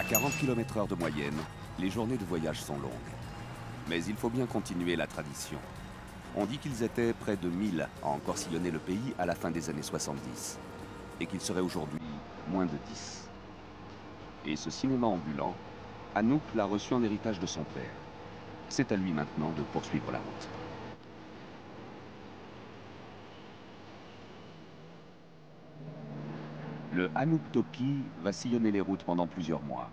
À 40 km/h de moyenne, les journées de voyage sont longues. Mais il faut bien continuer la tradition. On dit qu'ils étaient près de 1000 à encore sillonner le pays à la fin des années 70. Et qu'il serait aujourd'hui moins de 10. Et ce cinéma ambulant, Anouk l'a reçu en héritage de son père. C'est à lui maintenant de poursuivre la route. Le Anouk Toki va sillonner les routes pendant plusieurs mois,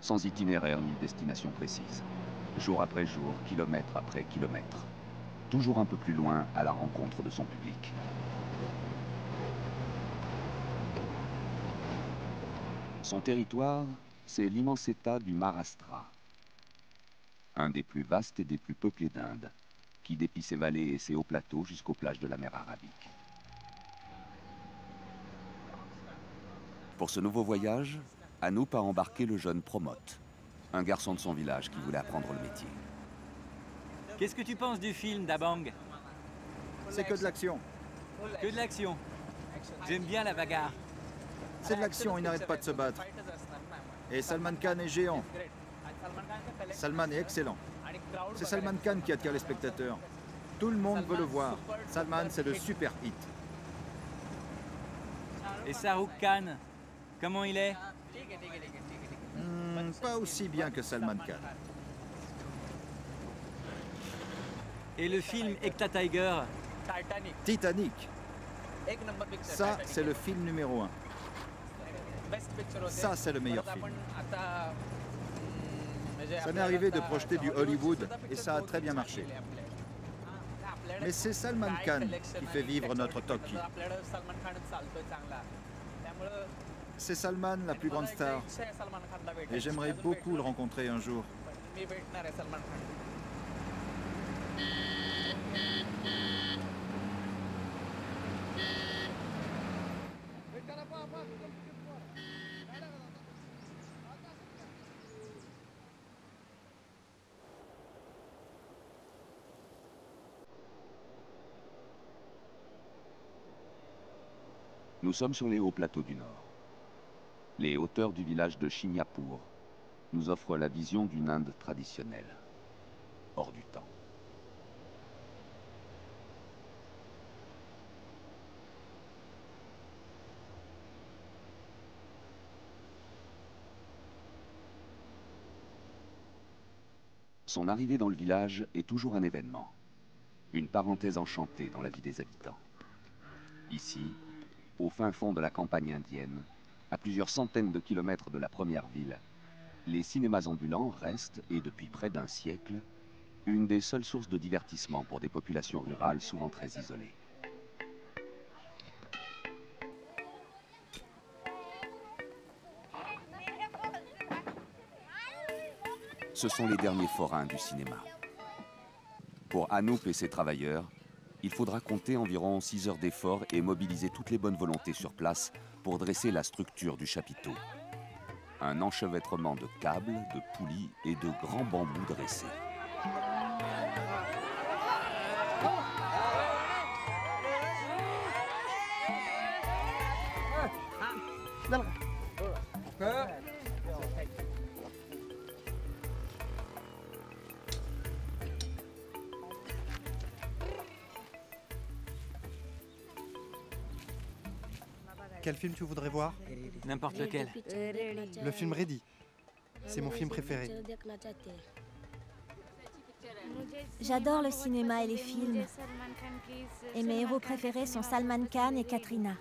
sans itinéraire ni destination précise. Jour après jour, kilomètre après kilomètre. Toujours un peu plus loin à la rencontre de son public. Son territoire, c'est l'immense état du Maharashtra, un des plus vastes et des plus peuplés d'Inde, qui déplie ses vallées et ses hauts plateaux jusqu'aux plages de la mer Arabique. Pour ce nouveau voyage, Anouk a embarqué le jeune Pramod, un garçon de son village qui voulait apprendre le métier. Qu'est-ce que tu penses du film Dabangg? C'est que de l'action. Que de l'action. J'aime bien la bagarre. C'est de l'action, il n'arrête pas de se battre. Et Salman Khan est géant. Salman est excellent. C'est Salman Khan qui attire les spectateurs. Tout le monde veut le voir. Salman, c'est le super hit. Et Shahrukh Khan, comment il est? Pas aussi bien que Salman Khan. Et le film Ekta Tiger? Titanic. Ça, c'est le film numéro 1. Ça, c'est le meilleur film. Ça m'est arrivé de projeter du Hollywood et ça a très bien marché. Mais c'est Salman Khan qui fait vivre notre Toki. C'est Salman, la plus grande star. Et j'aimerais beaucoup le rencontrer un jour. Nous sommes sur les hauts plateaux du Nord. Les hauteurs du village de Shignapur nous offrent la vision d'une Inde traditionnelle, hors du temps. Son arrivée dans le village est toujours un événement, une parenthèse enchantée dans la vie des habitants. Ici, au fin fond de la campagne indienne, à plusieurs centaines de kilomètres de la première ville, les cinémas ambulants restent, et depuis près d'un siècle, une des seules sources de divertissement pour des populations rurales souvent très isolées. Ce sont les derniers forains du cinéma. Pour Anouk et ses travailleurs, il faudra compter environ 6 heures d'effort et mobiliser toutes les bonnes volontés sur place pour dresser la structure du chapiteau. Un enchevêtrement de câbles, de poulies et de grands bambous dressés. Quel film tu voudrais voir? N'importe lequel. Le film Ready. C'est mon film préféré. J'adore le cinéma et les films. Et mes héros préférés sont Salman Khan et Katrina.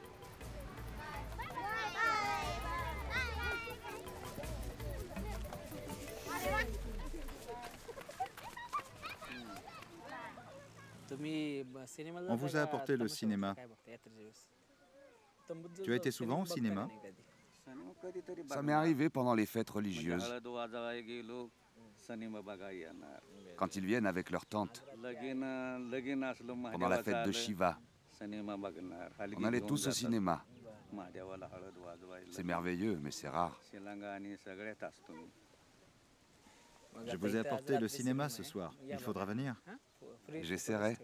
On vous a apporté le cinéma. Tu as été souvent au cinéma? Ça m'est arrivé pendant les fêtes religieuses, quand ils viennent avec leur tante, pendant la fête de Shiva. On allait tous au cinéma. C'est merveilleux, mais c'est rare. Je vous ai apporté le cinéma ce soir. Il faudra venir. J'essaierai.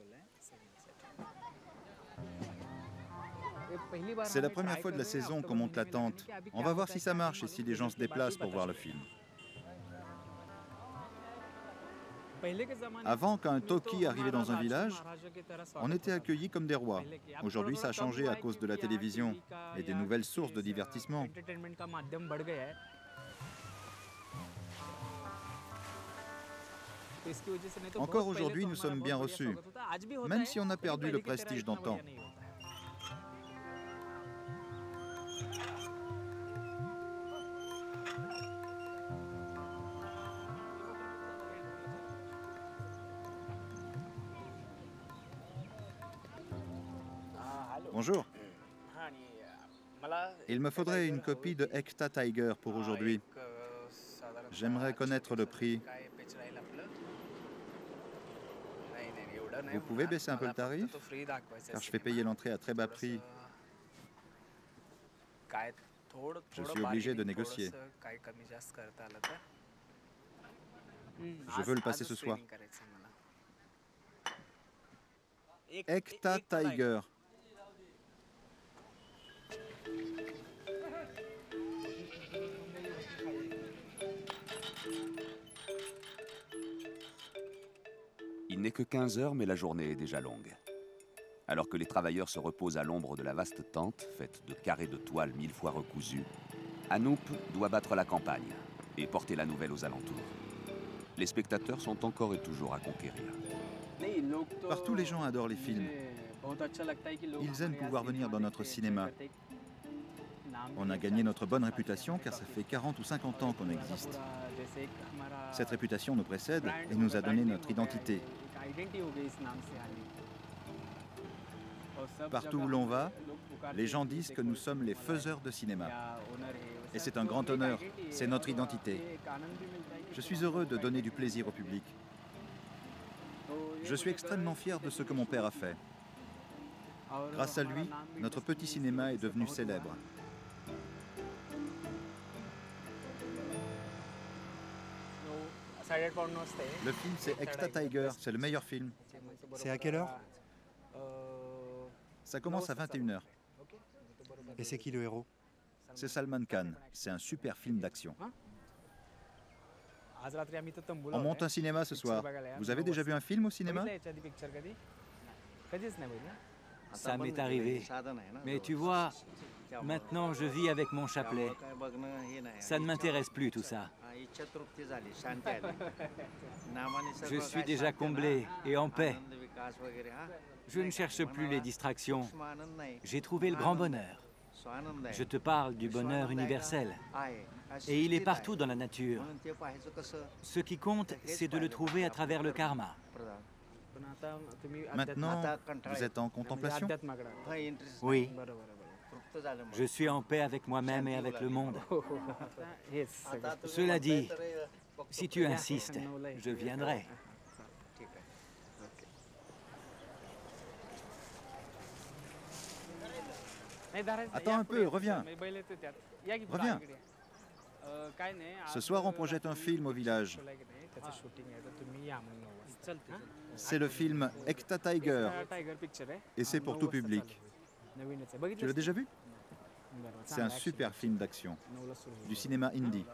C'est la première fois de la saison qu'on monte la tente. On va voir si ça marche et si les gens se déplacent pour voir le film. Avant, quand un Toki arrivait dans un village, on était accueillis comme des rois. Aujourd'hui, ça a changé à cause de la télévision et des nouvelles sources de divertissement. Encore aujourd'hui, nous sommes bien reçus, même si on a perdu le prestige d'antan. Bonjour. Il me faudrait une copie de Ekta Tiger pour aujourd'hui. J'aimerais connaître le prix. Vous pouvez baisser un peu le tarif? Car je fais payer l'entrée à très bas prix. Je suis obligé de négocier. Je veux le passer ce soir. Ekta Tiger. Il n'est que 15 heures, mais la journée est déjà longue. Alors que les travailleurs se reposent à l'ombre de la vaste tente, faite de carrés de toile 1000 fois recousus, Anoop doit battre la campagne et porter la nouvelle aux alentours. Les spectateurs sont encore et toujours à conquérir. Partout, les gens adorent les films. Ils aiment pouvoir venir dans notre cinéma. On a gagné notre bonne réputation car ça fait 40 ou 50 ans qu'on existe. Cette réputation nous précède et nous a donné notre identité. Partout où l'on va, les gens disent que nous sommes les faiseurs de cinéma. Et c'est un grand honneur, c'est notre identité. Je suis heureux de donner du plaisir au public. Je suis extrêmement fier de ce que mon père a fait. Grâce à lui, notre petit cinéma est devenu célèbre. Le film, c'est Ekta Tiger, c'est le meilleur film. C'est à quelle heure? Ça commence à 21 h. Et c'est qui le héros? C'est Salman Khan, c'est un super film d'action. On monte un cinéma ce soir. Vous avez déjà vu un film au cinéma? Ça m'est arrivé. Mais tu vois, maintenant je vis avec mon chapelet. Ça ne m'intéresse plus tout ça. Je suis déjà comblé et en paix. Je ne cherche plus les distractions. J'ai trouvé le grand bonheur. Je te parle du bonheur universel. Et il est partout dans la nature. Ce qui compte, c'est de le trouver à travers le karma. Maintenant, vous êtes en contemplation? Oui. Je suis en paix avec moi-même et avec le monde. Cela dit, si tu insistes, je viendrai. Attends un peu, reviens. Reviens. Ce soir, on projette un film au village. C'est le film Ekta Tiger. Et c'est pour tout public. Tu l'as déjà vu? C'est un super film d'action. Du cinéma indie.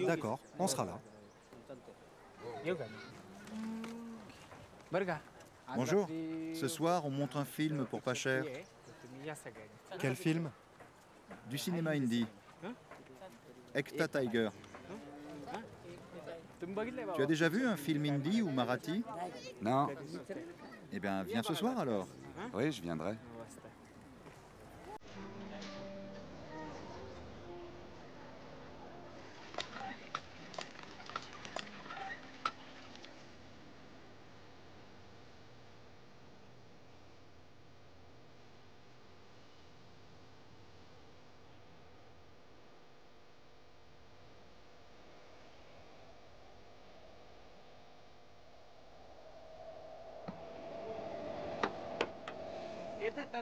D'accord, on sera là. Bonjour. Ce soir, on montre un film pour pas cher. Quel film? Du cinéma indie. Ekta Tiger. Tu as déjà vu un film indie ou marathi? Non. Eh bien, viens ce soir alors. Oui, je viendrai.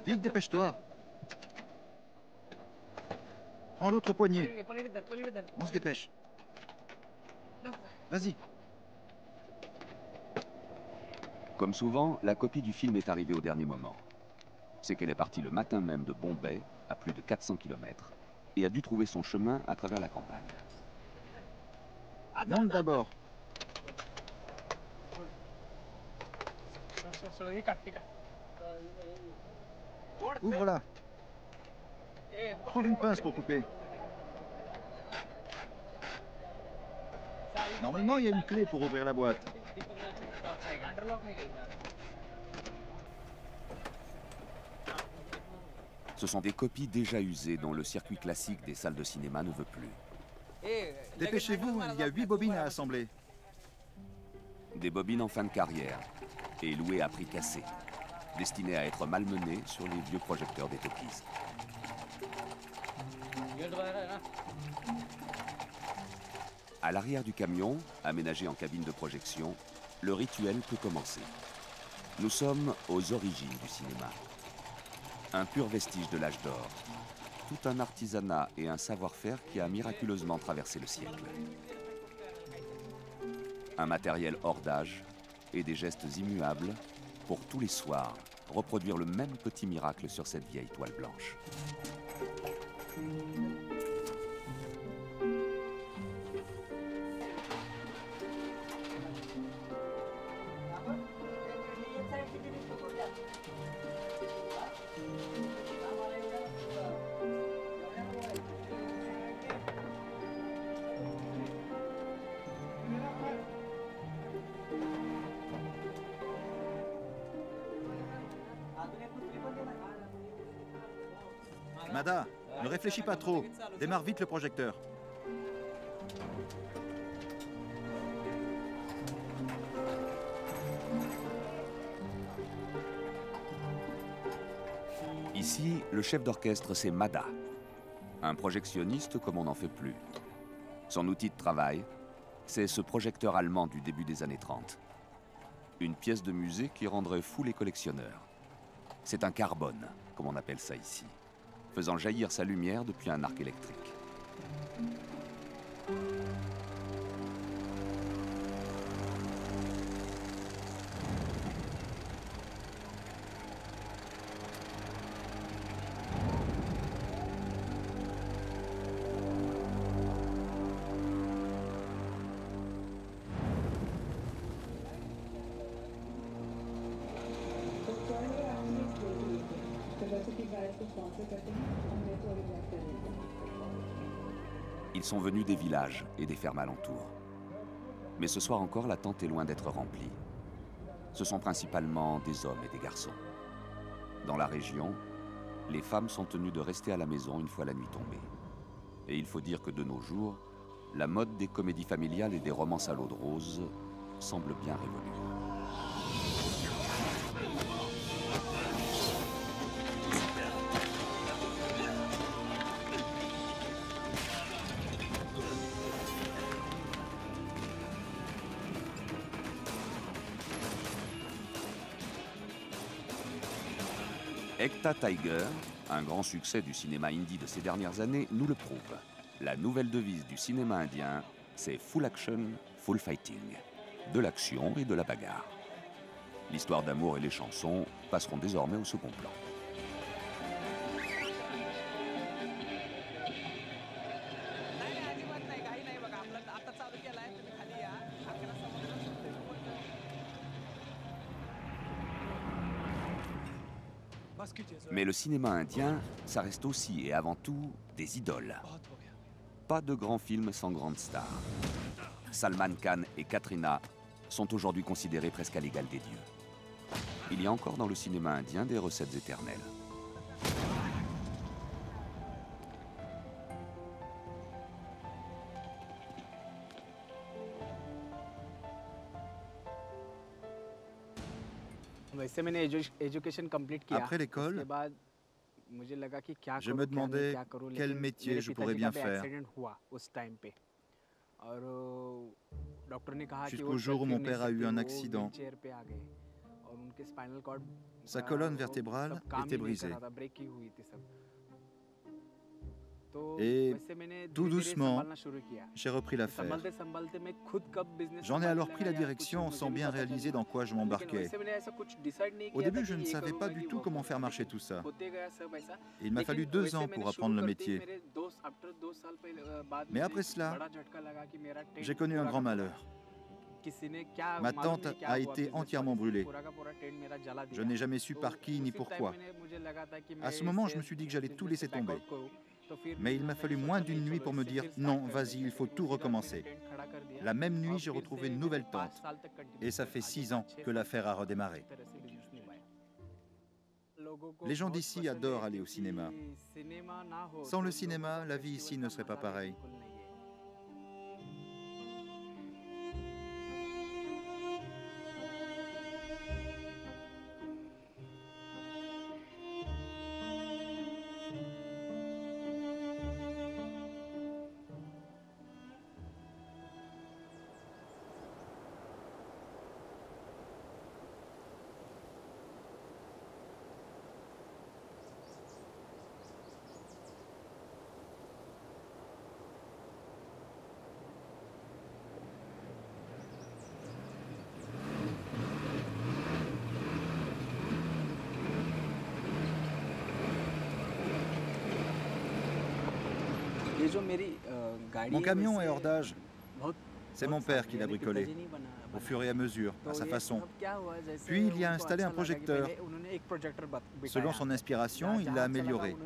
Vite, dépêche-toi. Prends l'autre poignée. On se dépêche. Vas-y. Comme souvent, la copie du film est arrivée au dernier moment. c'est qu'elle est partie le matin même de Bombay, à plus de 400 km, et a dû trouver son chemin à travers la campagne. Monte d'abord. Ouvre-la. Trouve une pince pour couper. Normalement, il y a une clé pour ouvrir la boîte. Ce sont des copies déjà usées dont le circuit classique des salles de cinéma ne veut plus. Dépêchez-vous, il y a 8 bobines à assembler. Des bobines en fin de carrière et louées à prix cassé, destinées à être malmenées sur les vieux projecteurs des talkies. À l'arrière du camion, aménagé en cabine de projection, le rituel peut commencer. Nous sommes aux origines du cinéma. Un pur vestige de l'âge d'or. Tout un artisanat et un savoir-faire qui a miraculeusement traversé le siècle. Un matériel hors d'âge et des gestes immuables pour tous les soirs reproduire le même petit miracle sur cette vieille toile blanche. Mada, ne réfléchis pas trop. Démarre vite le projecteur. Ici, le chef d'orchestre, c'est Mada. Un projectionniste comme on n'en fait plus. Son outil de travail, c'est ce projecteur allemand du début des années 30. Une pièce de musée qui rendrait fou les collectionneurs. C'est un carbone, comme on appelle ça ici, faisant jaillir sa lumière depuis un arc électrique. Ils sont venus des villages et des fermes alentours. Mais ce soir encore, la tente est loin d'être remplie. Ce sont principalement des hommes et des garçons. Dans la région, les femmes sont tenues de rester à la maison une fois la nuit tombée. Et il faut dire que de nos jours, la mode des comédies familiales et des romances à l'eau de rose semble bien révolue. Ekta Tiger, un grand succès du cinéma indie de ces dernières années, nous le prouve. La nouvelle devise du cinéma indien, c'est Full Action, Full Fighting. De l'action et de la bagarre. L'histoire d'amour et les chansons passeront désormais au second plan. Mais le cinéma indien, ça reste aussi et avant tout des idoles. Pas de grands films sans grandes stars. Salman Khan et Katrina sont aujourd'hui considérés presque à l'égal des dieux. Il y a encore dans le cinéma indien des recettes éternelles. Après l'école, je me demandais quel métier je pourrais bien faire. Jusqu'au jour où mon père a eu un accident. Sa colonne vertébrale était brisée. Et tout doucement, j'ai repris l'affaire. J'en ai alors pris la direction sans bien réaliser dans quoi je m'embarquais. Au début, je ne savais pas du tout comment faire marcher tout ça. Et il m'a fallu 2 ans pour apprendre le métier. Mais après cela, j'ai connu un grand malheur. Ma tente a été entièrement brûlée. Je n'ai jamais su par qui ni pourquoi. À ce moment, je me suis dit que j'allais tout laisser tomber. Mais il m'a fallu moins d'une nuit pour me dire « Non, vas-y, il faut tout recommencer ». La même nuit, j'ai retrouvé une nouvelle tente. Et ça fait 6 ans que l'affaire a redémarré. Les gens d'ici adorent aller au cinéma. Sans le cinéma, la vie ici ne serait pas pareille. Mon camion est hors d'âge. C'est mon père qui l'a bricolé, au fur et à mesure, à sa façon. Puis il y a installé un projecteur. Selon son inspiration, il l'a amélioré.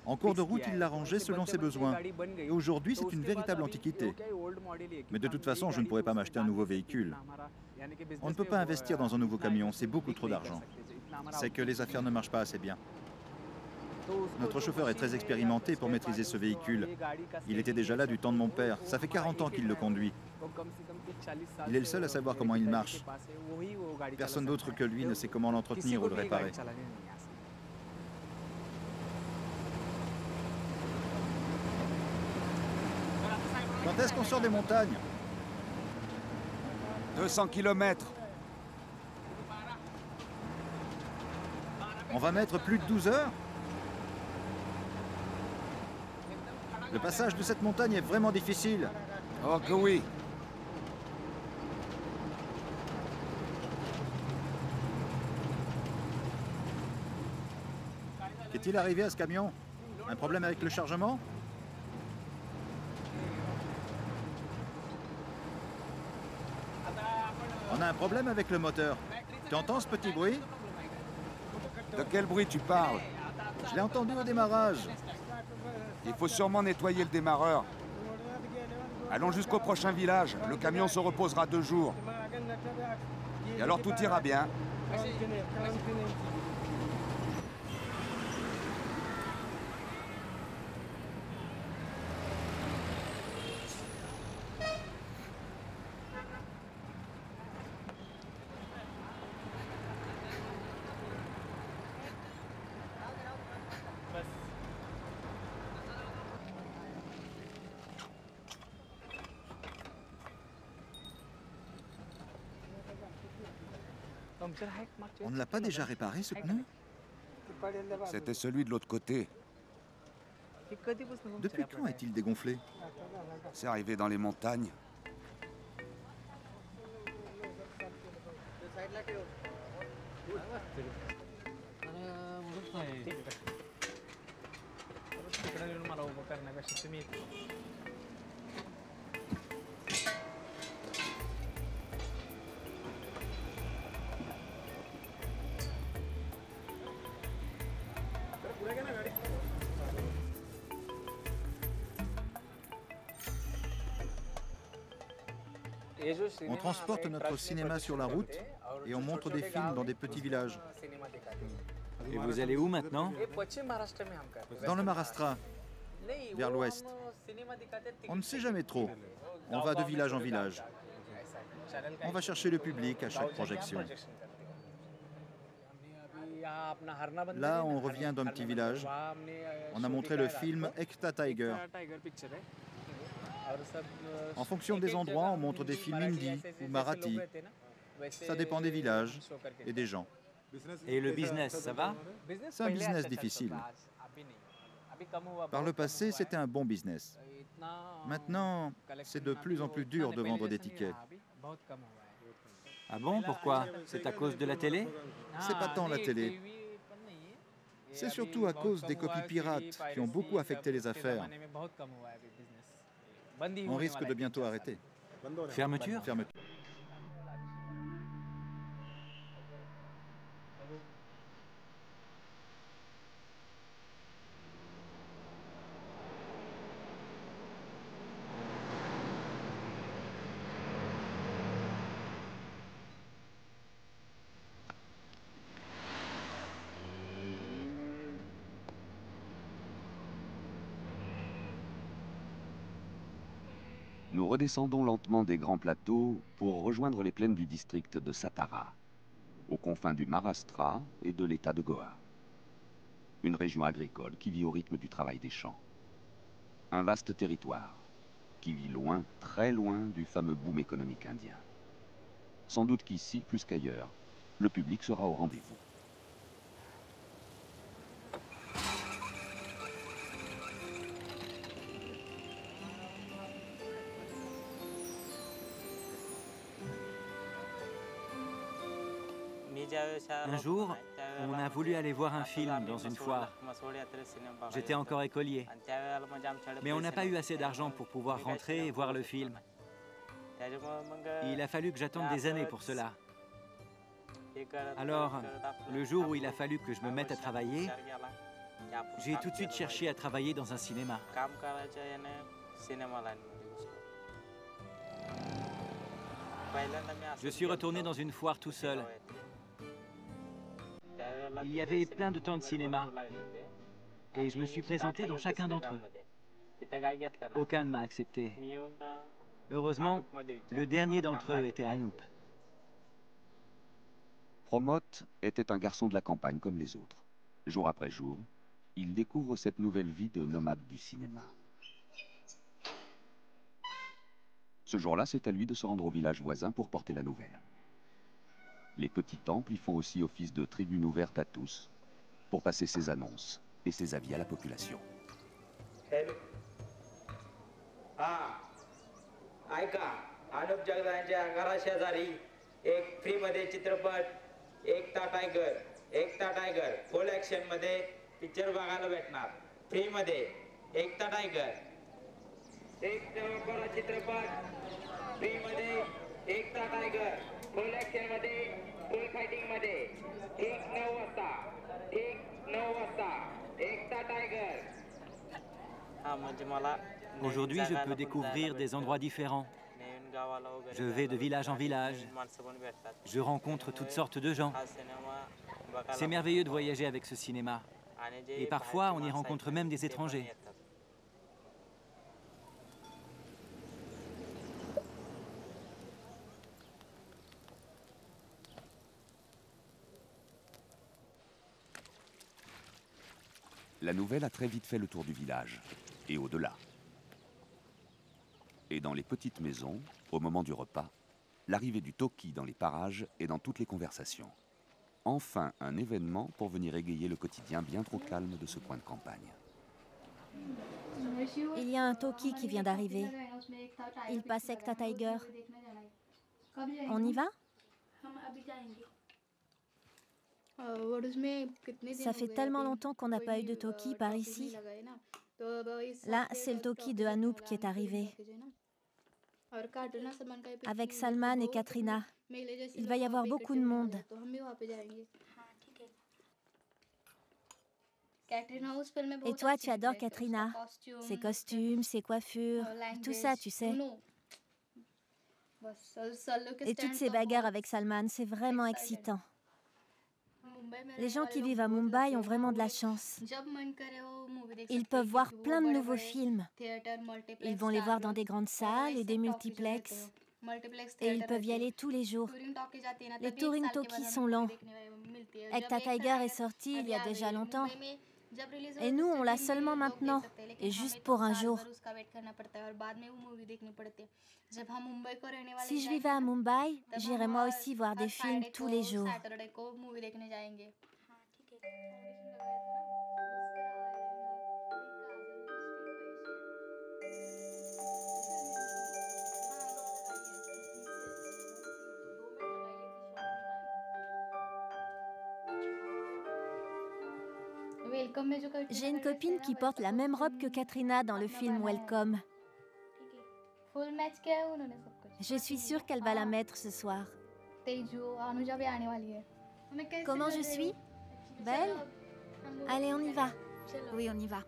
En cours de route, il l'a rangé selon ses besoins. Et aujourd'hui, c'est une véritable antiquité. Mais de toute façon, je ne pourrais pas m'acheter un nouveau véhicule. On ne peut pas investir dans un nouveau camion, c'est beaucoup trop d'argent. C'est que les affaires ne marchent pas assez bien. Notre chauffeur est très expérimenté pour maîtriser ce véhicule. Il était déjà là du temps de mon père. Ça fait 40 ans qu'il le conduit. Il est le seul à savoir comment il marche. Personne d'autre que lui ne sait comment l'entretenir ou le réparer. Quand est-ce qu'on sort des montagnes? 200 km. On va mettre plus de 12 heures? Le passage de cette montagne est vraiment difficile. Oh que oui. Qu'est-il arrivé à ce camion? Un problème avec le chargement? On a un problème avec le moteur. Tu entends ce petit bruit? De quel bruit tu parles? Je l'ai entendu au démarrage. Il faut sûrement nettoyer le démarreur. Allons jusqu'au prochain village. Le camion se reposera 2 jours. Et alors tout ira bien. On ne l'a pas déjà réparé, ce pneu? C'était celui de l'autre côté. Depuis quand est-il dégonflé? C'est arrivé dans les montagnes. On transporte notre cinéma sur la route et on montre des films dans des petits villages. Et vous allez où maintenant? Dans le Maharashtra, vers l'ouest. On ne sait jamais trop. On va de village en village. On va chercher le public à chaque projection. Là, on revient d'un petit village. On a montré le film Ekta Tiger. En fonction des endroits, on montre des films hindi ou marathi. Ça dépend des villages et des gens. Et le business, ça va? C'est un business difficile. Par le passé, c'était un bon business. Maintenant, c'est de plus en plus dur de vendre des tickets. Ah bon, pourquoi? C'est à cause de la télé? C'est pas tant la télé. C'est surtout à cause des copies pirates qui ont beaucoup affecté les affaires. On risque de bientôt arrêter. Fermeture? Fermeture. Nous redescendons lentement des grands plateaux pour rejoindre les plaines du district de Satara, aux confins du Maharashtra et de l'État de Goa. Une région agricole qui vit au rythme du travail des champs. Un vaste territoire qui vit loin, très loin du fameux boom économique indien. Sans doute qu'ici, plus qu'ailleurs, le public sera au rendez-vous. Un jour, on a voulu aller voir un film dans une foire. J'étais encore écolier. Mais on n'a pas eu assez d'argent pour pouvoir rentrer et voir le film. Il a fallu que j'attende des années pour cela. Alors, le jour où il a fallu que je me mette à travailler, j'ai tout de suite cherché à travailler dans un cinéma. Je suis retourné dans une foire tout seul. Il y avait plein de temps de cinéma. Et je me suis présenté dans chacun d'entre eux. Aucun ne m'a accepté. Heureusement, le dernier d'entre eux était Anoop. Pramod était un garçon de la campagne comme les autres. Jour après jour, il découvre cette nouvelle vie de nomade du cinéma. Ce jour-là, c'est à lui de se rendre au village voisin pour porter la nouvelle. Les petits temples y font aussi office de tribune ouverte à tous, pour passer ses annonces et ses avis à la population. ऐका अनुप जगदांच्या घराशेजारी एक फ्री मध्ये चित्रपट एकता tiger full action मध्ये पिक्चर बघायला भेटणार फ्री मध्ये एकता टायगर एक बरा चित्रपट फ्री मध्ये एकता टायगर फुल ॲक्शन मध्ये फुल फायटिंग मध्ये ठीक 9 वाजता एकता टायगर हा म्हणजे मला Aujourd'hui, je peux découvrir des endroits différents. Je vais de village en village. Je rencontre toutes sortes de gens. C'est merveilleux de voyager avec ce cinéma. Et parfois, on y rencontre même des étrangers. La nouvelle a très vite fait le tour du village, et au-delà. Et dans les petites maisons, au moment du repas, l'arrivée du talkie dans les parages et dans toutes les conversations. Enfin, un événement pour venir égayer le quotidien bien trop calme de ce coin de campagne. Il y a un talkie qui vient d'arriver. Il passe Ekta Tiger. On y va? Ça fait tellement longtemps qu'on n'a pas eu de talkie par ici. Là, c'est le talkie de Anoop qui est arrivé. Avec Salman et Katrina. Il va y avoir beaucoup de monde. Et toi, tu adores Katrina. Ses costumes, ses coiffures, tout ça, tu sais. Et toutes ces bagarres avec Salman, c'est vraiment excitant. Les gens qui vivent à Mumbai ont vraiment de la chance. Ils peuvent voir plein de nouveaux films. Ils vont les voir dans des grandes salles et des multiplexes. Et ils peuvent y aller tous les jours. Les touring talkies sont lents. Ekta Tiger est sorti il y a déjà longtemps. Et nous, on l'a seulement maintenant, et juste pour un jour. Si je vivais à Mumbai, j'irais moi aussi voir des films tous les jours. J'ai une copine qui porte la même robe que Katrina dans le film Welcome. Je suis sûre qu'elle va la mettre ce soir. Comment je suis? Belle? Allez, on y va. Oui, on y va.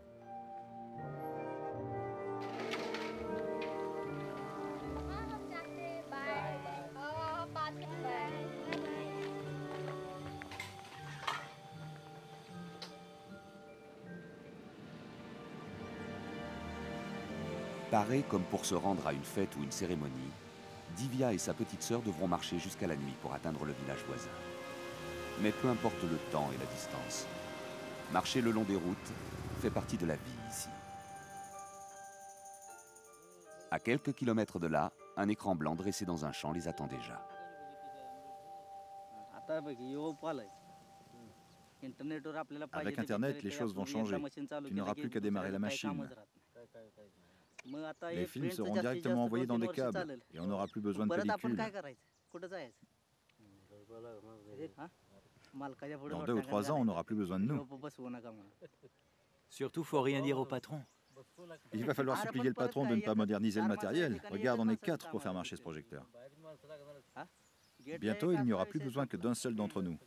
Parés comme pour se rendre à une fête ou une cérémonie, Divya et sa petite sœur devront marcher jusqu'à la nuit pour atteindre le village voisin. Mais peu importe le temps et la distance, marcher le long des routes fait partie de la vie ici. À quelques kilomètres de là, un écran blanc dressé dans un champ les attend déjà. Avec Internet, les choses vont changer. Tu n'auras plus qu'à démarrer la machine. Les films seront directement envoyés dans des câbles et on n'aura plus besoin de pellicule. Dans 2 ou 3 ans, on n'aura plus besoin de nous. Surtout, faut rien dire au patron. Il va falloir supplier le patron de ne pas moderniser le matériel. Regarde, on est 4 pour faire marcher ce projecteur. Bientôt, il n'y aura plus besoin que d'un seul d'entre nous.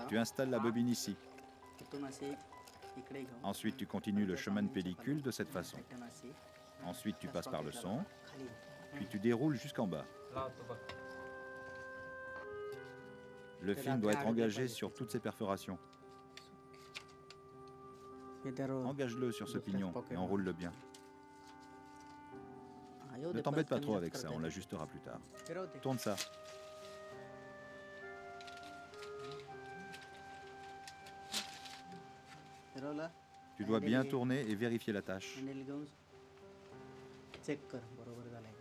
Tu installes la bobine ici. Ensuite, tu continues le chemin de pellicule de cette façon. Ensuite, tu passes par le son, puis tu déroules jusqu'en bas. Le film doit être engagé sur toutes ces perforations. Engage-le sur ce pignon et enroule-le bien. Ne t'embête pas trop avec ça, on l'ajustera plus tard. Tourne ça. Tu dois bien tourner et vérifier la tâche.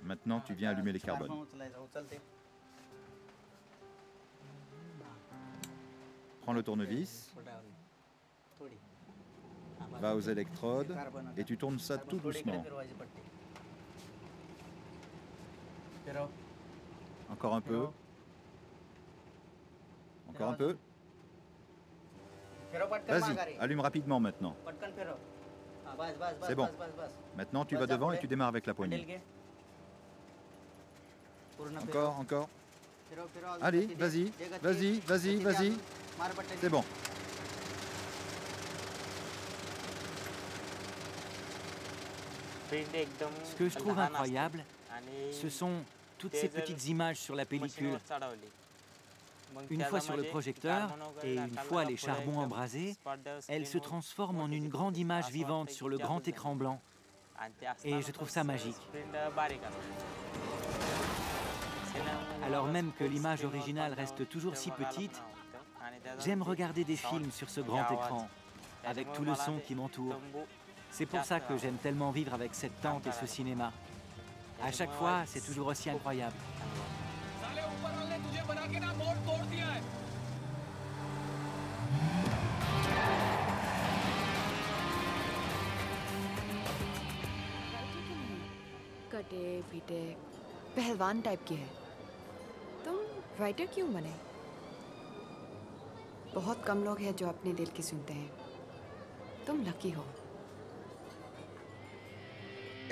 Maintenant, tu viens allumer les carbones. Prends le tournevis, va aux électrodes et tu tournes ça tout doucement. Encore un peu. Encore un peu. Vas-y, allume rapidement maintenant. C'est bon. Maintenant, tu vas devant et tu démarres avec la poignée. Encore, encore. Allez, vas-y, vas-y, vas-y, vas-y. C'est bon. Ce que je trouve incroyable, ce sont toutes ces petites images sur la pellicule. Une fois sur le projecteur et une fois les charbons embrasés, elles se transforment en une grande image vivante sur le grand écran blanc. Et je trouve ça magique. Alors même que l'image originale reste toujours si petite, j'aime regarder des films sur ce grand écran, avec tout le son qui m'entoure. C'est pour ça que j'aime tellement vivre avec cette tente et ce cinéma. À chaque fois, c'est toujours aussi incroyable. कटे पीटे पहलवान टाइप की है। तुम राइटर क्यों बने? बहुत कम लोग हैं जो अपने दिल की सुनते हैं। तुम लकी हो।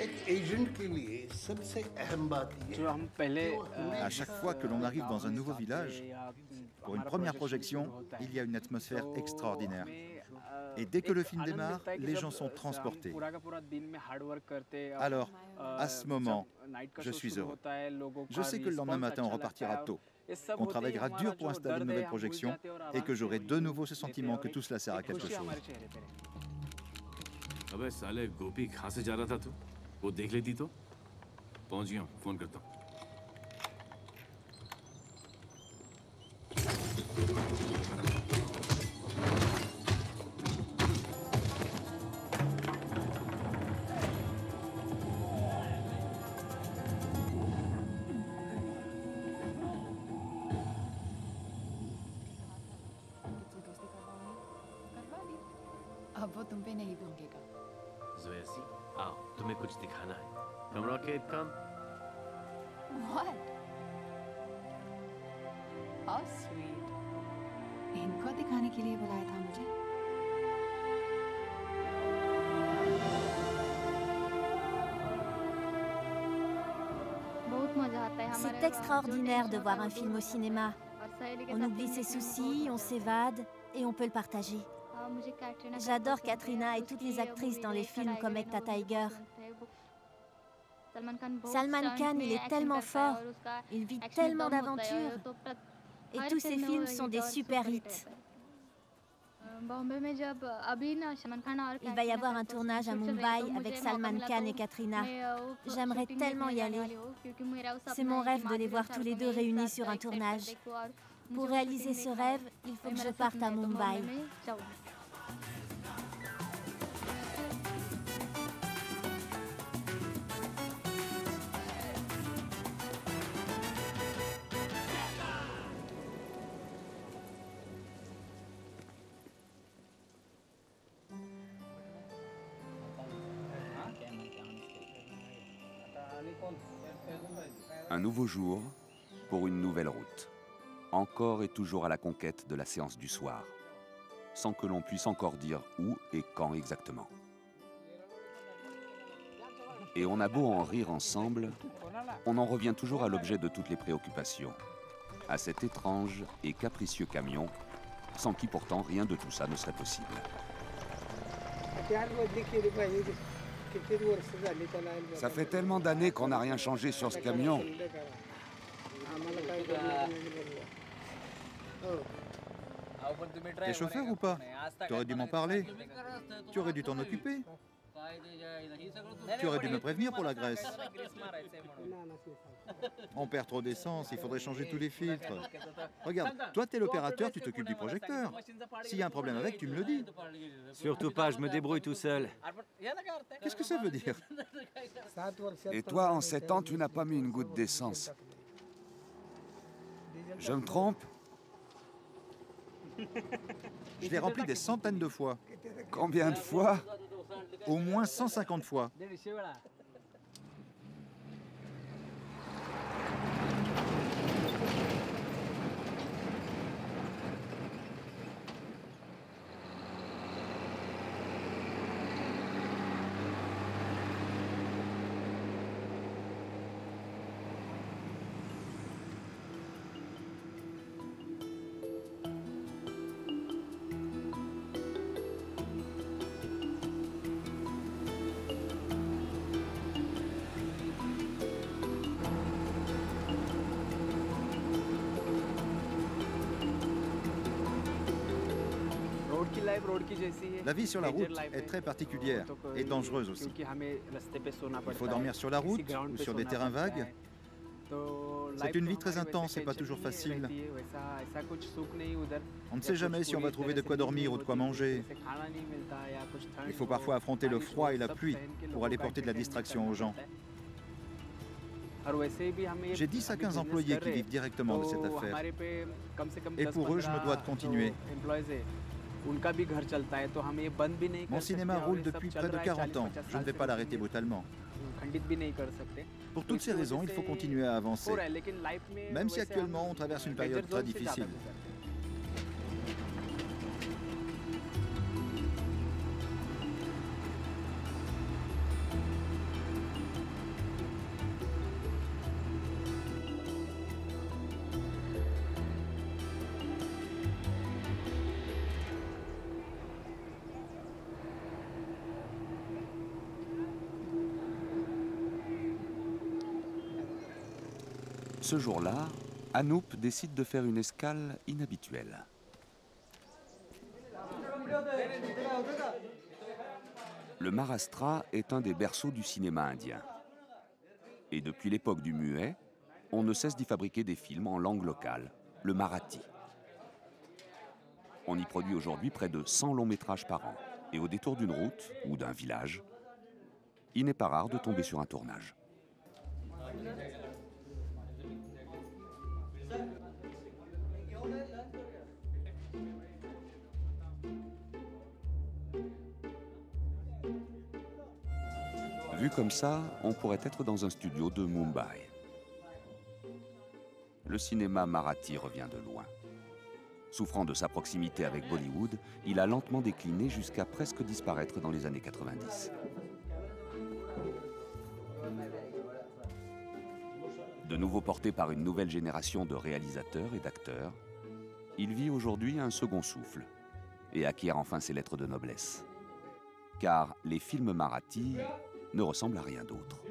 एक एजेंट के लिए सबसे अहम बात ये है À chaque fois que l'on arrive dans un nouveau village, pour une première projection, il y a une atmosphère extraordinaire. Et dès que le film démarre, les gens sont transportés. Alors, à ce moment, je suis heureux. Je sais que le lendemain matin, on repartira tôt, qu'on travaillera dur pour installer une nouvelle projection et que j'aurai de nouveau ce sentiment que tout cela sert à quelque chose. अबे साले गोपी कहाँ से जा रहा था तू? वो देख लेती तो? पहुंच गया हूँ, फोन करता हूँ। अब वो तुम पे नहीं भोंगेगा। ज़ोया, आओ, तुम्हें कुछ दिखाना है। Come Rocket, come. What? How sweet. इनको दिखाने के लिए बुलाया था मुझे। C'est extraordinaire de voir un film au cinéma. On oublie ses soucis, on s'évade et on peut le partager. J'adore Katrina et toutes les actrices dans les films comme Ekta Tiger. Salman Khan, il est tellement fort, il vit tellement d'aventures. Et tous ses films sont des super hits. Il va y avoir un tournage à Mumbai avec Salman Khan et Katrina. J'aimerais tellement y aller. C'est mon rêve de les voir tous les deux réunis sur un tournage. Pour réaliser ce rêve, il faut que je parte à Mumbai. Un nouveau jour pour une nouvelle route. Encore et toujours à la conquête de la séance du soir, sans que l'on puisse encore dire où et quand exactement. Et on a beau en rire ensemble, on en revient toujours à l'objet de toutes les préoccupations, à cet étrange et capricieux camion, sans qui pourtant rien de tout ça ne serait possible. Ça fait tellement d'années qu'on n'a rien changé sur ce camion. T'es chauffeur ou pas? Tu aurais dû m'en parler. Tu aurais dû t'en occuper. Tu aurais dû me prévenir pour la graisse. On perd trop d'essence, il faudrait changer tous les filtres. Regarde, toi t'es l'opérateur, tu t'occupes du projecteur. S'il y a un problème avec, tu me le dis. Surtout pas, je me débrouille tout seul. Qu'est-ce que ça veut dire? Et toi, en 7 ans, tu n'as pas mis une goutte d'essence. Je me trompe? Je l'ai rempli des centaines de fois. Combien de fois? Au moins 150 fois. La vie sur la route est très particulière et dangereuse aussi. Il faut dormir sur la route ou sur des terrains vagues. C'est une vie très intense et pas toujours facile. On ne sait jamais si on va trouver de quoi dormir ou de quoi manger. Il faut parfois affronter le froid et la pluie pour aller porter de la distraction aux gens. J'ai 10 à 15 employés qui vivent directement de cette affaire. Et pour eux, je me dois de continuer. Mon cinéma roule depuis près de 40 ans. Je ne vais pas l'arrêter brutalement. Pour toutes ces raisons, il faut continuer à avancer. Même si actuellement, on traverse une période très difficile. Ce jour-là, Anup décide de faire une escale inhabituelle. Le Maharashtra est un des berceaux du cinéma indien. Et depuis l'époque du muet, on ne cesse d'y fabriquer des films en langue locale, le marathi. On y produit aujourd'hui près de 100 longs métrages par an. Et au détour d'une route ou d'un village, il n'est pas rare de tomber sur un tournage. Vu comme ça, on pourrait être dans un studio de Mumbai. Le cinéma marathi revient de loin. Souffrant de sa proximité avec Bollywood, il a lentement décliné jusqu'à presque disparaître dans les années 90. De nouveau porté par une nouvelle génération de réalisateurs et d'acteurs, il vit aujourd'hui un second souffle et acquiert enfin ses lettres de noblesse. Car les films marathis ne ressemblent à rien d'autre.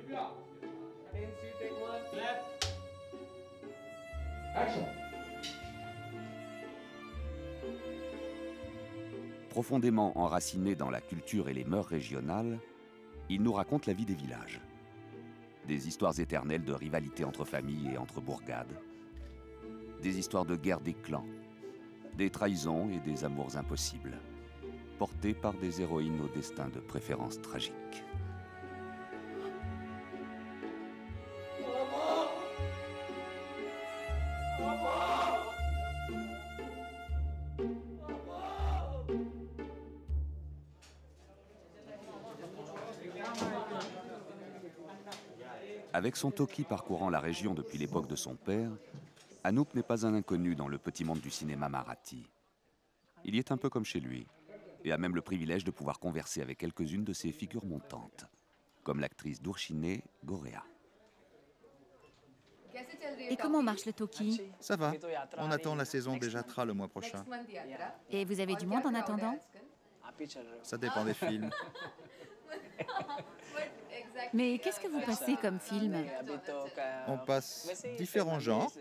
Profondément enraciné dans la culture et les mœurs régionales, il nous raconte la vie des villages. Des histoires éternelles de rivalité entre familles et entre bourgades. Des histoires de guerre des clans, des trahisons et des amours impossibles, portées par des héroïnes au destin de préférence tragique. Avec son Toki parcourant la région depuis l'époque de son père, Anoop n'est pas un inconnu dans le petit monde du cinéma marathi. Il y est un peu comme chez lui, et a même le privilège de pouvoir converser avec quelques-unes de ses figures montantes, comme l'actrice Durshine Gorea. Et comment marche le Toki? Ça va, on attend la saison des Jatra le mois prochain. Et vous avez du monde en attendant? Ça dépend des films. Mais qu'est-ce que vous passez comme film? On passe différents genres.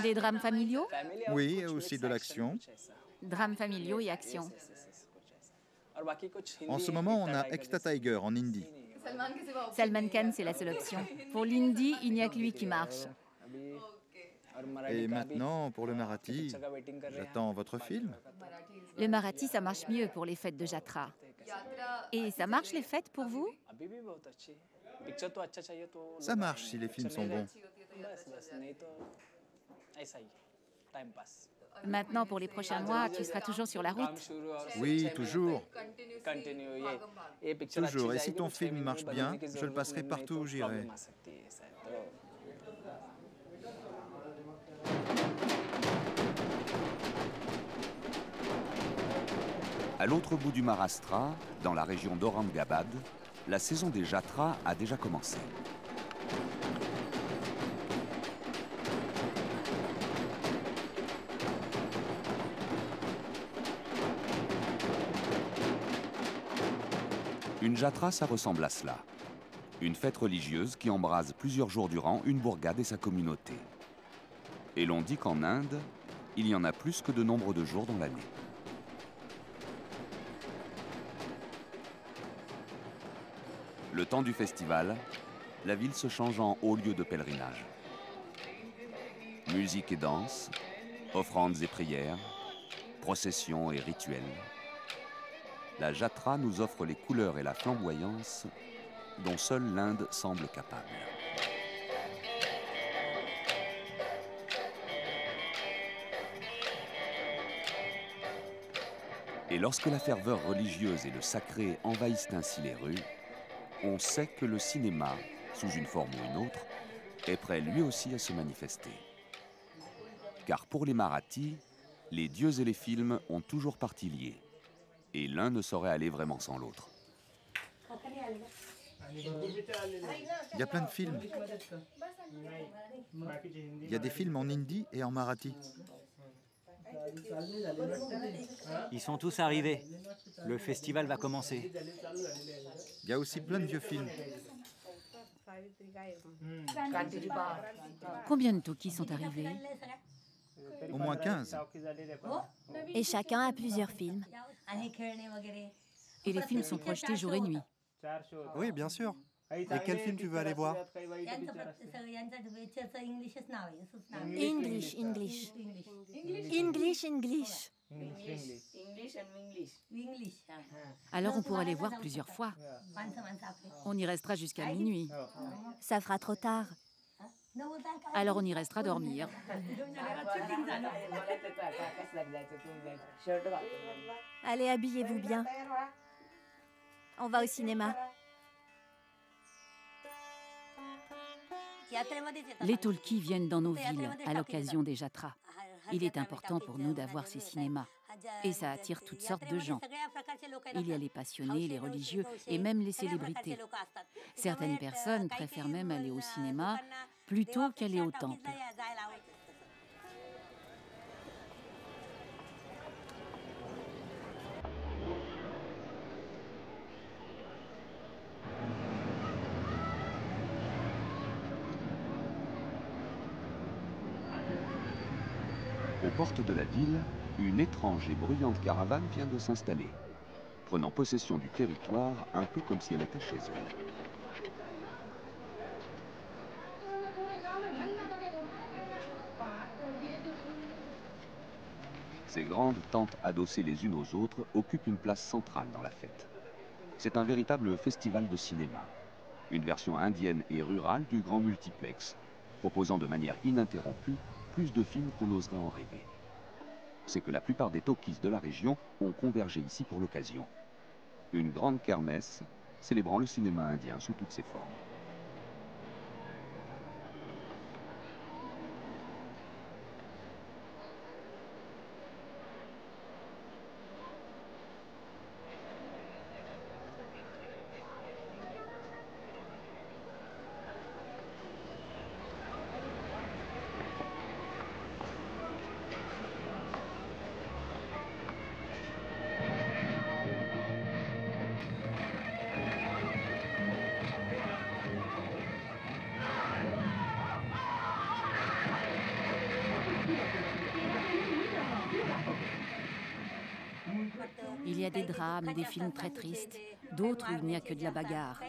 Des drames familiaux? Oui, et aussi de l'action. Drames familiaux et action. En ce moment, on a Ekta Tiger en hindi. Salman Khan, c'est la seule option. Pour l'hindi, il n'y a que lui qui marche. Et maintenant, pour le marathi, j'attends votre film. Le marathi, ça marche mieux pour les fêtes de Jatra. Et ça marche les fêtes pour vous? Ça marche si les films sont bons. Maintenant, pour les prochains mois, tu seras toujours sur la route? Oui, toujours. Toujours. Et si ton film marche bien, je le passerai partout où j'irai. À l'autre bout du Maharashtra, dans la région d'Aurangabad, la saison des Jatra a déjà commencé. Une Jatra, ça ressemble à cela. Une fête religieuse qui embrase plusieurs jours durant une bourgade et sa communauté. Et l'on dit qu'en Inde, il y en a plus que de nombre de jours dans l'année. Le temps du festival, la ville se change en haut lieu de pèlerinage. Musique et danse, offrandes et prières, processions et rituels. La Jatra nous offre les couleurs et la flamboyance dont seule l'Inde semble capable. Et lorsque la ferveur religieuse et le sacré envahissent ainsi les rues, on sait que le cinéma, sous une forme ou une autre, est prêt lui aussi à se manifester. Car pour les Marathis, les dieux et les films ont toujours partie liée. Et l'un ne saurait aller vraiment sans l'autre. Il y a plein de films. Il y a des films en hindi et en marathi. Ils sont tous arrivés. Le festival va commencer. Il y a aussi plein de vieux films. Combien de Tokis sont arrivés? Au moins 15. Et chacun a plusieurs films. Et les films sont projetés jour et nuit? Oui, bien sûr. Et quel film tu veux aller voir? English, English. English, English. Alors on pourra les voir plusieurs fois. On y restera jusqu'à minuit. Ça fera trop tard. Alors on y restera dormir. Allez, habillez-vous bien. On va au cinéma. Les talkies viennent dans nos villes à l'occasion des Jatras. Il est important pour nous d'avoir ces cinémas. Et ça attire toutes sortes de gens. Il y a les passionnés, les religieux et même les célébrités. Certaines personnes préfèrent même aller au cinéma plutôt qu'aller au temple. Aux portes de la ville, une étrange et bruyante caravane vient de s'installer, prenant possession du territoire un peu comme si elle était chez elle. Ces grandes tentes adossées les unes aux autres occupent une place centrale dans la fête. C'est un véritable festival de cinéma, une version indienne et rurale du grand multiplex, proposant de manière ininterrompue plus de films qu'on n'oserait en rêver. C'est que la plupart des talkies de la région ont convergé ici pour l'occasion. Une grande kermesse célébrant le cinéma indien sous toutes ses formes. Il y a des drames, des films très tristes, d'autres où il n'y a que de la bagarre.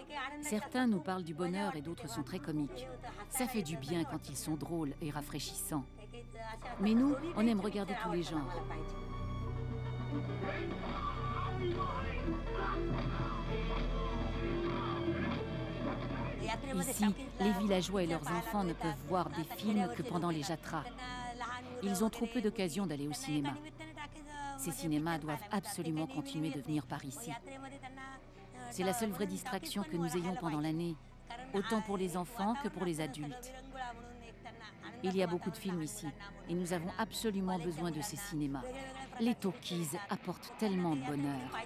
Certains nous parlent du bonheur et d'autres sont très comiques. Ça fait du bien quand ils sont drôles et rafraîchissants. Mais nous, on aime regarder tous les genres. Ici, les villageois et leurs enfants ne peuvent voir des films que pendant les Jatras. Ils ont trop peu d'occasions d'aller au cinéma. Ces cinémas doivent absolument continuer de venir par ici. C'est la seule vraie distraction que nous ayons pendant l'année, autant pour les enfants que pour les adultes. Il y a beaucoup de films ici, et nous avons absolument besoin de ces cinémas. Les talkies apportent tellement de bonheur.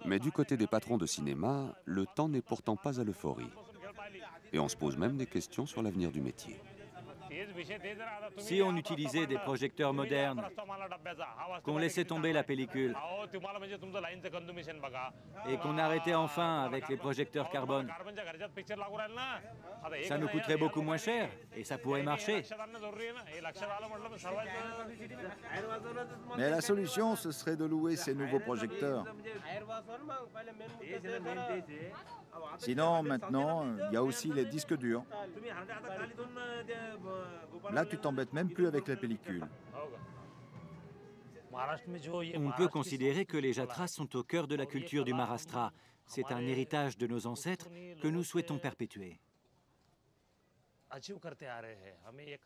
Mais du côté des patrons de cinéma, le temps n'est pourtant pas à l'euphorie. Et on se pose même des questions sur l'avenir du métier. Si on utilisait des projecteurs modernes, qu'on laissait tomber la pellicule et qu'on arrêtait enfin avec les projecteurs carbone, ça nous coûterait beaucoup moins cher et ça pourrait marcher. Mais la solution, ce serait de louer ces nouveaux projecteurs. Sinon, maintenant, il y a aussi les disques durs. Là, tu t'embêtes même plus avec la pellicule. On peut considérer que les Jatras sont au cœur de la culture du Maharashtra. C'est un héritage de nos ancêtres que nous souhaitons perpétuer.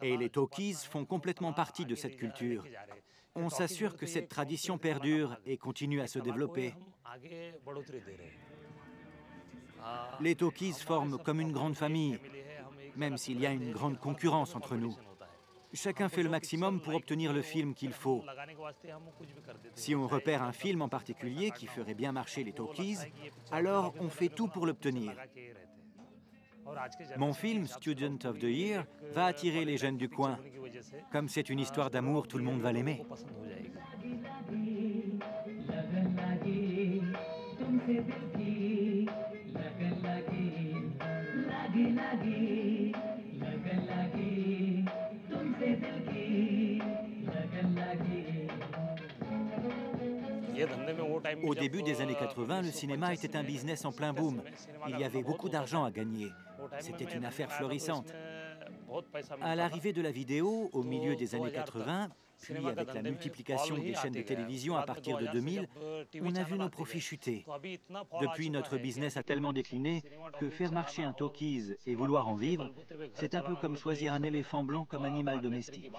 Et les talkies font complètement partie de cette culture. On s'assure que cette tradition perdure et continue à se développer. Les talkies forment comme une grande famille, même s'il y a une grande concurrence entre nous. Chacun fait le maximum pour obtenir le film qu'il faut. Si on repère un film en particulier qui ferait bien marcher les talkies, alors on fait tout pour l'obtenir. Mon film, Student of the Year, va attirer les jeunes du coin. Comme c'est une histoire d'amour, tout le monde va l'aimer. lagi Au début des années 80, le cinéma était un business en plein boom. Il y avait beaucoup d'argent à gagner. C'était une affaire florissante. À l'arrivée de la vidéo, au milieu des années 80, puis avec la multiplication des chaînes de télévision à partir de 2000, on a vu nos profits chuter. Depuis, notre business a tellement décliné que faire marcher un talkies et vouloir en vivre, c'est un peu comme choisir un éléphant blanc comme animal domestique.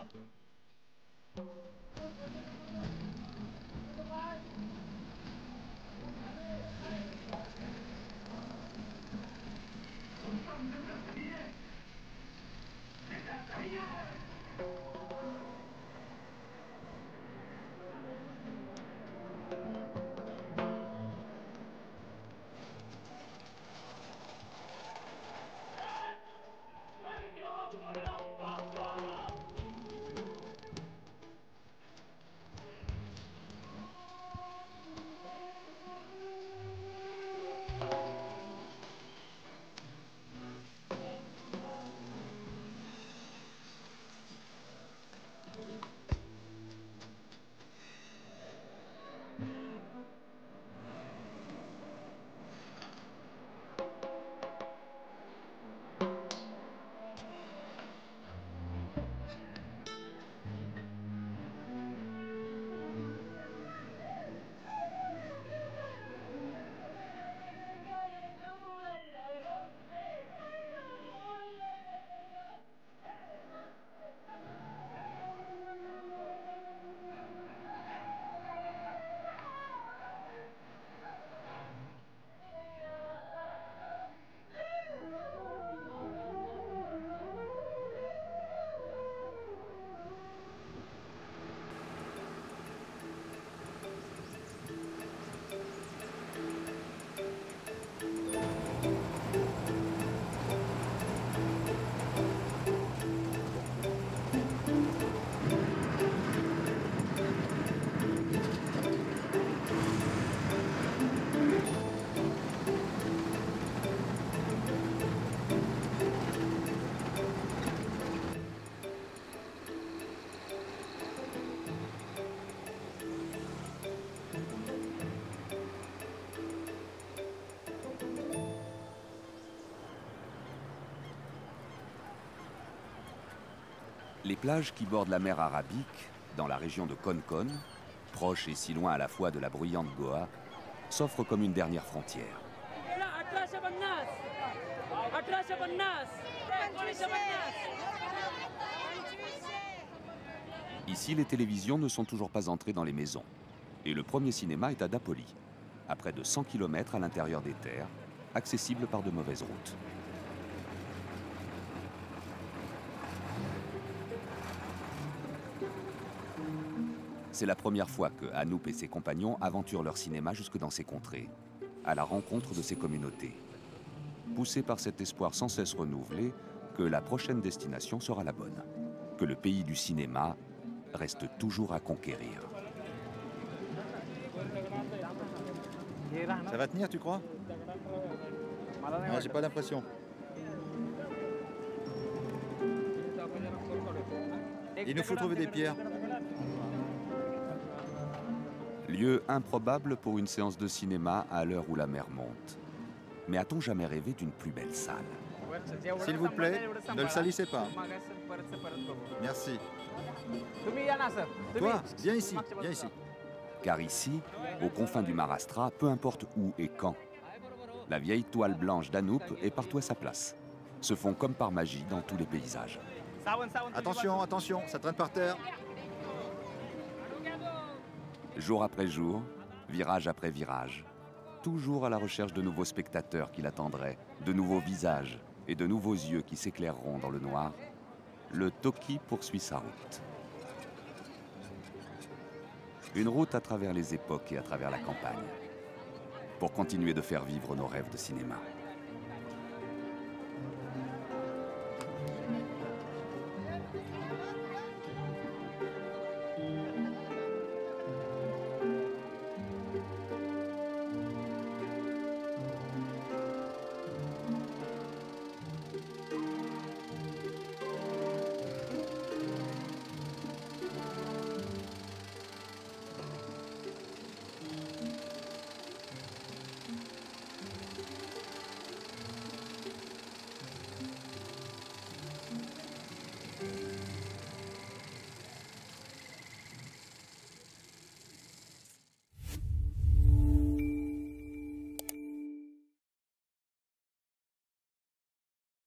Les plages qui bordent la mer Arabique, dans la région de Kon, proche et si loin à la fois de la bruyante Goa, s'offrent comme une dernière frontière. Ici, les télévisions ne sont toujours pas entrées dans les maisons. Et le premier cinéma est à Dapoli, à près de 100 km à l'intérieur des terres, accessible par de mauvaises routes. C'est la première fois que Anup et ses compagnons aventurent leur cinéma jusque dans ces contrées, à la rencontre de ces communautés, poussés par cet espoir sans cesse renouvelé que la prochaine destination sera la bonne, que le pays du cinéma reste toujours à conquérir. Ça va tenir, tu crois? Ah, j'ai pas l'impression. Il nous faut trouver des pierres. Lieu improbable pour une séance de cinéma à l'heure où la mer monte. Mais a-t-on jamais rêvé d'une plus belle salle? S'il vous plaît, ne le salissez pas. Merci. Toi, viens ici, viens ici. Car ici, aux confins du Maharashtra, peu importe où et quand, la vieille toile blanche d'Anup est partout à sa place, se font comme par magie dans tous les paysages. Attention, attention, ça traîne par terre. Jour après jour, virage après virage, toujours à la recherche de nouveaux spectateurs qui l'attendraient, de nouveaux visages et de nouveaux yeux qui s'éclaireront dans le noir, le Toki poursuit sa route. Une route à travers les époques et à travers la campagne, pour continuer de faire vivre nos rêves de cinéma.